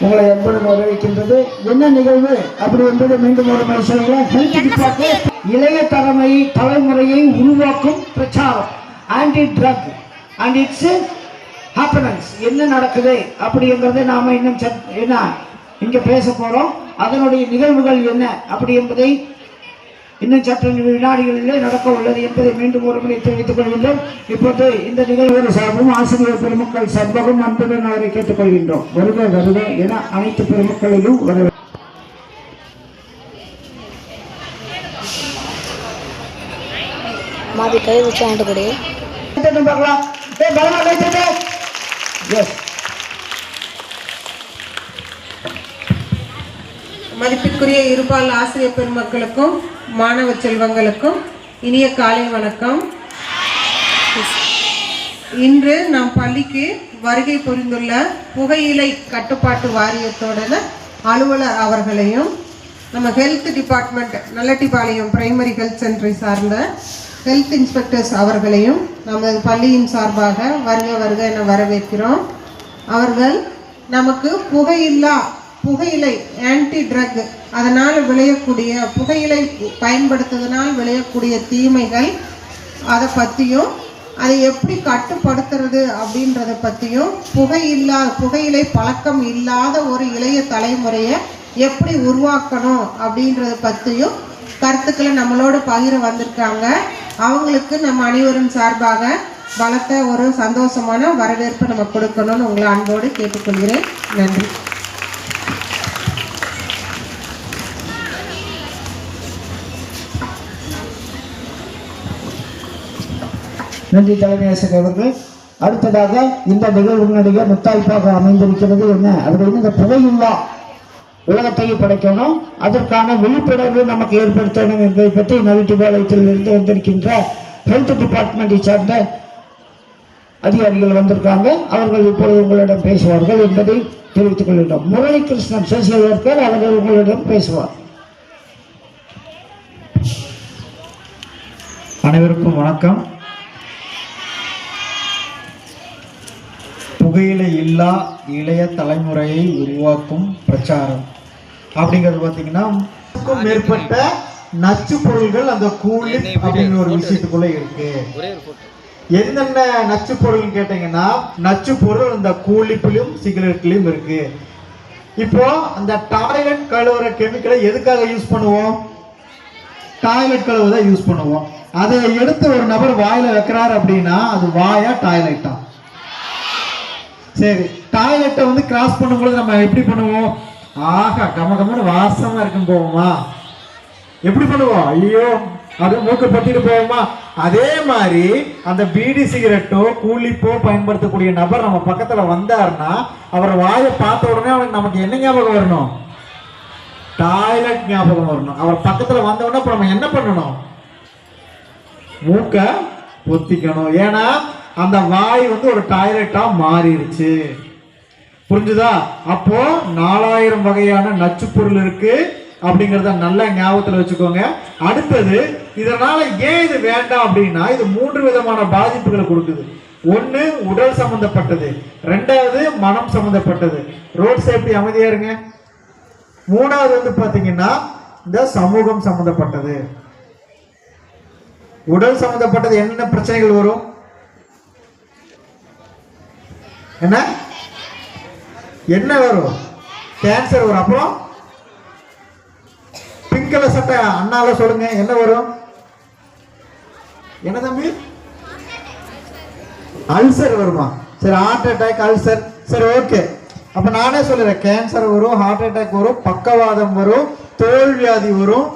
உங்களை எப்பொழுது வரவேற்கின்றது. என்ன நிகழ்வு அப்படி என்பது மீண்டும் ஒரு முறை சொல்லுங்கள். இளைய தலைமுறையை உருவாக்கும் பிரச்சாரம், ஆன்டி ட்ரக் அண்ட் இட்ஸ் ஹேப்பனன்ஸ். என்ன நடக்குது அப்படிங்கிறத நாம இன்னும் என்ன இங்க பேச போறோம். அதனுடைய நிகழ்வுகள் என்ன அப்படி என்பதை இன்னும் சற்று வினாடிகளிலே நடக்க உள்ளது என்பதை மீண்டும் ஒரு முறை தெரிவித்துக் கொள்கின்றோம். இப்போது இந்த நிகழ்வு சார்பும் ஆசிரியர் பெருமக்கள் சர்வகம் அன்புடன் அவரை கேட்டுக்கொள்கின்றோம். வருக வருக என அனைத்து பெருமக்களிலும் வர மாதிரி கை வச்சு ஆண்டுபடி பார்க்கலாம். மதிப்பிற்குரிய இருபால் ஆசிரியர் பெருமக்களுக்கும் மாணவ செல்வங்களுக்கும் இனிய காலை வணக்கம். இன்று நம் பள்ளிக்கு வருகை புரிந்துள்ள புகையிலை கட்டுப்பாட்டு வாரியத்தோட அலுவலர் அவர்களையும், நம்ம health department Nallattipalayam primary health சென்டரை சார்ந்த ஹெல்த் இன்ஸ்பெக்டர்ஸ் அவர்களையும் நமது பள்ளியின் சார்பாக வருக வருக என வரவேற்கிறோம். அவர்கள் நமக்கு புகையிலை ஆன்டி ட்ரக், அதனால் விளையக்கூடிய புகையிலை பயன்படுத்துவதனால் விளையக்கூடிய தீமைகள், அதை பற்றியும் அதை எப்படி கட்டுப்படுத்துறது அப்படின்றத பற்றியும், புகையிலை பழக்கம் இல்லாத ஒரு இளைய தலைமுறையை எப்படி உருவாக்கணும் அப்படின்றத பற்றியும் கருத்துக்களை நம்மளோட பகிர வந்திருக்காங்க. அவங்களுக்கு நம்ம அனைவரும் சார்பாக பலத்த ஒரு சந்தோஷமான வரவேற்பு நம்ம கொடுக்கணும்னு உங்களை அன்போடு கேட்டுக்கொள்கிறேன். நன்றி. நன்றி தலைமை ஆசிரியர் அவர்கள். அடுத்ததாக இந்த நிகழ்வுடைய முத்தாய்ப்பாக அமைந்திருக்கிறது என்ன அப்படின்னு, இந்த புகையில்லா உலகத்தையே படைக்கணும், அதற்கான விழிப்புணர்வு நமக்கு ஏற்படுத்தணும் என்பதை பற்றி நல்லட்டிபாளையத்தில் இருந்து வந்திருக்கின்ற ஹெல்த் டிபார்ட்மெண்ட்டை சார்ந்த அதிகாரிகள் வந்திருக்காங்க. அவர்கள் இப்பொழுது உங்களிடம் பேசுவார்கள் என்பதை தெரிவித்துக் கொள்கின்றோம். முரளி கிருஷ்ணன் சோசியல் ஒர்க்கர் அவர்கள் உங்களிடம் பேசுவார். அனைவருக்கும் வணக்கம். புகையிலை இல்லா இளைய தலைமுறையை உருவாக்கும் பிரச்சாரம் அப்படிங்கிறது பார்த்தீங்கன்னா, மேற்பட்ட நச்சு பொருள்கள் அந்த கூலிப் அப்படிங்கிற ஒரு விஷயத்துக்குள்ள இருக்கு. என்னென்ன நச்சு பொருள் கேட்டீங்கன்னா, நச்சு பொருள் இந்த கூலிப்பிலும் சிகரெட்லயும் இருக்கு. இப்போ அந்த டாய்லெட் கழுவுற கெமிக்கலை எதுக்காக யூஸ் பண்ணுவோம்? டாய்லெட் கழுவு தான் யூஸ் பண்ணுவோம். அதை எடுத்து ஒரு நபர் வாயில வைக்கிறார் அப்படின்னா அது வாயா டாய்லெட்டா? சரி, டாய்லெட்டை வந்து கிராஸ் பண்ணும்போது நம்ம எப்படி பண்ணுவோம்? ஆகா கமகமன்னு வாசமா இருக்குன்னு போவோமா? எப்படி பண்ணுவோம்? ஐயோ அது மூக்கு பத்திட்டு போவோமா? அதே மாதிரி அந்த பீடி சிகரெட்டோ கூலிப்போ பயன்படுத்தக்கூடிய நபர் நம்ம பக்கத்துல வந்தாருன்னா அவர் வாயை பார்த்த உடனே அவனுக்கு நமக்கு என்ன ஞாபகம் வரணும்? டாய்லெட் ஞாபகம் வரணும். அவர் பக்கத்துல வந்த உடனே இப்ப நம்ம என்ன பண்ணணும்? மூக்க பொத்திக்கணும். ஏன்னா அந்த வாய் வந்து ஒரு டாய்லெட்டா மாறிடுச்சு. புரிஞ்சுதா? அப்போ 4000 வகையான நச்சு பொருள் இருக்கு அப்படிங்கிறத நல்ல ஞாபகத்தில் வச்சுக்கோங்க. அடுத்தது, இதனால ஏன் இது வேண்டாம் அப்படின்னா, இது 3 விதமான பாதிப்புகளை கொடுக்குது. ஒன்று உடல் சம்பந்தப்பட்டது, 2வது மனம் சம்பந்தப்பட்டது, ரோட் சேஃப்டி அமைதியா இருங்க. 3வது வந்து பாத்தீங்கன்னா இந்த சமூகம் சம்பந்தப்பட்டது. உடல் சம்பந்தப்பட்டது என்னென்ன பிரச்சனைகள் வரும்? என்ன வரும்? கேன்சர் வரும். அப்புறம் பிங்க் கலர் சட்டை அண்ணால சொல்லுங்க, என்ன வரும்? என்ன தம்பி? அல்சர் வருமா? சரி, ஹார்ட் அட்டாக், அல்சர். சரி, ஓகே. அப்ப நானே சொல்லுறேன், கேன்சர் வரும், ஹார்ட் அட்டாக் வரும், பக்கவாதம் வரும், தோல் வியாதி வரும்,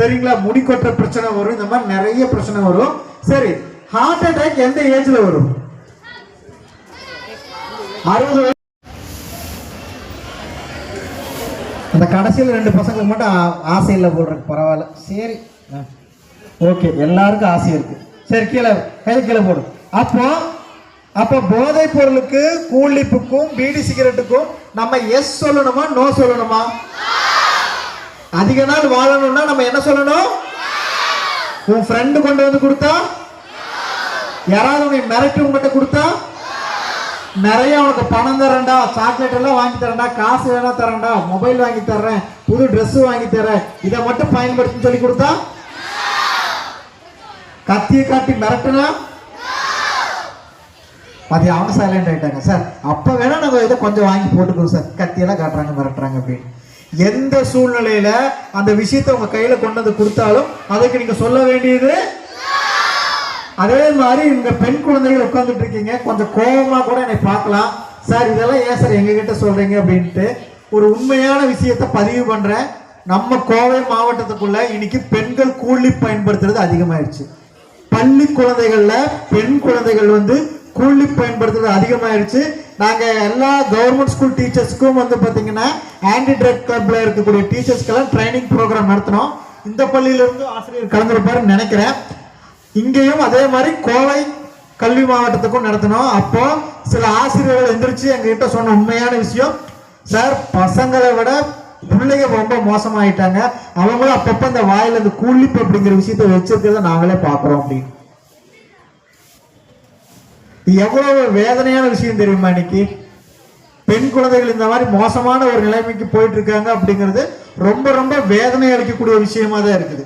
சரிங்களா, முடி கொட்டுற பிரச்சனை வரும், இந்த மாதிரி நிறைய பிரச்சனை வரும். சரி, ஹார்ட் அட்டாக் எந்த ஏஜ்ல வரும்? 60 வயசு. அந்த கடைசியில் 2 பசங்களுக்கு மட்டும் ஆசை இல்லை போடுறதுக்கு பரவாயில்ல. சரி, ஓகே, எல்லாருக்கும் ஆசை இருக்கு. சரி, கீழே கீழே போடு. அப்போ போதைப் பொருளுக்கு, கூலிப்புக்கும், பீடி சிகரெட்டுக்கும் நம்ம எஸ் சொல்லணுமா, நோ சொல்லணுமா? அதிக நாள் வாழணும்னா நம்ம என்ன சொல்லணும்? உன் ஃப்ரெண்டு கொண்டு வந்து கொடுத்தா, யாராவது உன்னை மிரட்டி உங்ககிட்ட கொடுத்தா, நிறைய உனக்கு பணம் தரேன்டா, சாக்லேட் எல்லாம் வாங்கி தரேன்டா, காசு வேணா தரேன்டா, மொபைல் வாங்கி தர்றேன், புது Dress வாங்கி தரேன், இதை மட்டும் பயன்படுத்தி சொல்லி கொடுத்தா, கத்தியை காட்டி மிரட்டுனா அது அவங்க சைலண்ட் ஆயிட்டாங்க. சார் அப்ப வேணா நாங்க இதை கொஞ்சம் வாங்கி போட்டுக்கிறோம் சார், கத்தியெல்லாம் காட்டுறாங்க மிரட்டுறாங்க அப்படின்னு. எந்த சூழ்நிலையில அந்த விஷயத்தை உங்க கையில கொண்டு வந்து கொடுத்தாலும் அதுக்கு நீங்க சொல்ல வேண்டியது. அதே மாதிரி இந்த பெண் குழந்தைகள் உட்கார்ந்துட்டு இருக்கீங்க, கொஞ்சம் கோபமா கூட என்னை பார்க்கலாம், சார் இதெல்லாம் ஏன் சார் எங்ககிட்ட சொல்றீங்க அப்படின்ட்டு. ஒரு உண்மையான விஷயத்தை பதிவு பண்றேன். நம்ம கோவை மாவட்டத்துக்குள்ள இன்னைக்கு பெண்கள் கூலி பயன்படுத்துறது அதிகமாயிருச்சு. பள்ளி குழந்தைகள்ல பெண் குழந்தைகள் வந்து கூலி பயன்படுத்துறது அதிகமாயிருச்சு. நாங்க எல்லா கவர்மெண்ட் ஸ்கூல் டீச்சர்ஸ்க்கும் வந்து பாத்தீங்கன்னா ஆன்டி ட்ரக் கிளப்ல இருக்கக்கூடிய டீச்சர்ஸ்க்கெல்லாம் ட்ரைனிங் ப்ரோக்ராம் நடத்தினோம். இந்த பள்ளியில இருந்து ஆசிரியர் கலந்துருப்பாருன்னு நினைக்கிறேன். இங்கேயும் அதே மாதிரி கோவை கல்வி மாவட்டத்துக்கும் நடத்தினோம். அப்போ சில ஆசிரியர்கள் எந்திரிச்சு எங்ககிட்ட சொன்ன உண்மையான விஷயம், சார் பசங்களை விட பிள்ளைங்க ரொம்ப மோசமாயிட்டாங்க, அவங்களும் அப்பப்ப இந்த வாயில இந்த கூலிப் அப்படிங்கிற விஷயத்த வச்சிருக்கிறத நாங்களே பாக்குறோம் அப்படின்னு. எவ்வளவு வேதனையான விஷயம் தெரியுமா? இன்னைக்கு பெண் குழந்தைகள் இந்த மாதிரி மோசமான ஒரு நிலைமைக்கு போயிட்டு இருக்காங்க அப்படிங்கிறது ரொம்ப ரொம்ப வேதனை அளிக்கக்கூடிய விஷயமா தான் இருக்குது.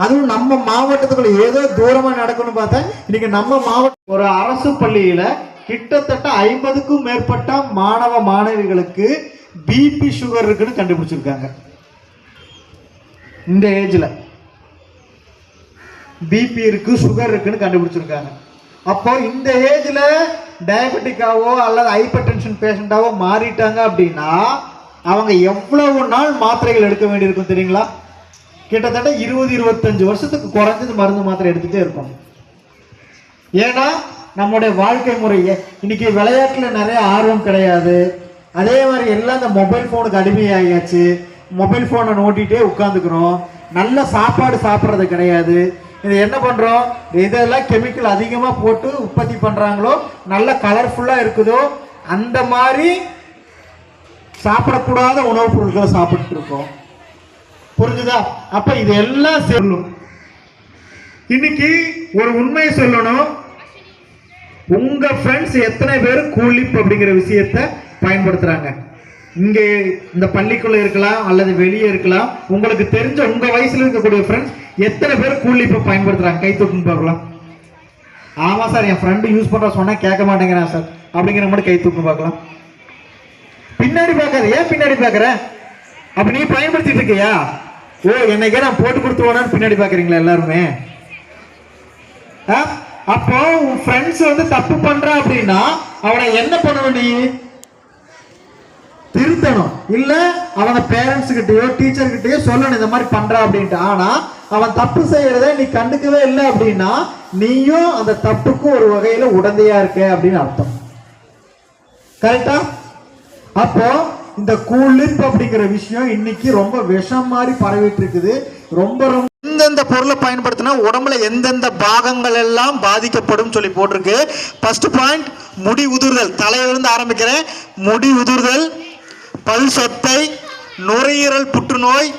அதுவும் நம்ம மாவட்டத்துக்குள்ள ஏதோ தூரமா நடக்கணும்னு பார்த்தா இன்னைக்கு நம்ம மாவட்டம் ஒரு அரசு பள்ளியில கிட்டத்தட்ட 50க்கும் மேற்பட்ட மாணவ மாணவிகளுக்கு பிபி சுகர் இருக்குன்னு கண்டுபிடிச்சிருக்காங்க. இந்த ஏஜ்ல பிபி இருக்கு, சுகர் இருக்குன்னு கண்டுபிடிச்சிருக்காங்க. அப்போ இந்த ஏஜ்ல டயபெட்டிக்காவோ அல்லது ஹைப்பர் டென்ஷன் பேஷண்டாவோ மாறிட்டாங்க அப்படின்னா அவங்க எவ்வளவு நாள் மாத்திரைகள் எடுக்க வேண்டியிருக்கும் தெரியுங்களா? கிட்டத்தட்ட 20-25 வருஷத்துக்கு குறைஞ்சது மருந்து மாத்திரை எடுத்துட்டே இருக்கும். ஏன்னா நம்முடைய வாழ்க்கை முறையை இன்னைக்கு விளையாட்டுல நிறைய ஆர்வம் கிடையாது. அதே மாதிரி எல்லாம் இந்த மொபைல் போனுக்கு அடிமையாகியாச்சு. மொபைல் போனை நோட்டிகிட்டே உட்காந்துக்கிறோம். நல்ல சாப்பாடு சாப்பிட்றது கிடையாது. இது என்ன பண்றோம், இதெல்லாம் கெமிக்கல் அதிகமா போட்டு உற்பத்தி பண்றாங்களோ, நல்ல கலர்ஃபுல்லா இருக்குதோ அந்த மாதிரி சாப்பிடக்கூடாத உணவுப் பொருட்களை சாப்பிட்டு இருக்கோம். புரிஞ்சுதா? அப்ப இதெல்லாம் சொல்லும். இன்னைக்கு ஒரு உண்மையை சொல்லணும், உங்க ஃப்ரெண்ட்ஸ் எத்தனை பேர் கூலிப் அப்படிங்கிற விஷயத்த பயன்படுத்துறாங்க? இங்க இந்த பள்ளிக்குள்ள இருக்கலாம் அல்லது வெளியே இருக்கலாம். உங்களுக்கு தெரிஞ்ச உங்க வயசுல இருக்கக்கூடிய ஃப்ரெண்ட்ஸ் எத்தனை பேர் கூலிப்பை பயன்படுத்துறாங்க? கை தூக்குன்னு பார்க்கலாம். ஆமா சார், என் ஃப்ரெண்டு யூஸ் பண்ற சொன்னா கேட்க மாட்டேங்கிறான் சார் அப்படிங்கிற மாதிரி கை தூக்குன்னு பார்க்கலாம். பின்னாடி பார்க்காத, ஏன் பின்னாடி பார்க்கற? அப்ப நீ பயன்படுத்திட்டு இருக்கியா? ஓ, என்னைக்கே நான் போட்டு கொடுத்துவானு பின்னாடி பாக்குறீங்களா எல்லாருமே? அப்போ உன் ஃப்ரெண்ட்ஸ் வந்து தப்பு பண்ற அப்படின்னா அவனை என்ன பண்ணணும்? நீ திருத்தணும். இல்ல அவன பேரண்ட்ஸ் கிட்டயோ டீச்சர் கிட்டயோ சொல்லணும் இந்த மாதிரி பண்றா அப்படின்ட்டு. ஆனா அவன் தப்பு செய்யறத நீ கண்டுக்கவே இல்லை அப்படின்னா நீயும் அந்த தப்புக்கு ஒரு வகையில உடந்தையா இருக்க அப்படின்னு அர்த்தம். கரெக்டா? அப்போ இந்த கூலிப் அப்படிங்கிற விஷயம் இன்னைக்கு ரொம்ப விஷம் மாதிரி பரவிட்டு இருக்குது. ரொம்ப ரொம்ப எந்தெந்த பொருளை பயன்படுத்தினா உடம்புல எந்தெந்த பாகங்கள் எல்லாம் பாதிக்கப்படும் சொல்லி போட்டிருக்கு. ஃபர்ஸ்ட் பாயிண்ட், முடி உதிர்தல். தலையிலிருந்து ஆரம்பிக்கிறேன். முடி உதிர்தல், பல் சொத்தை, நுரையீரல் புற்றுநோய்,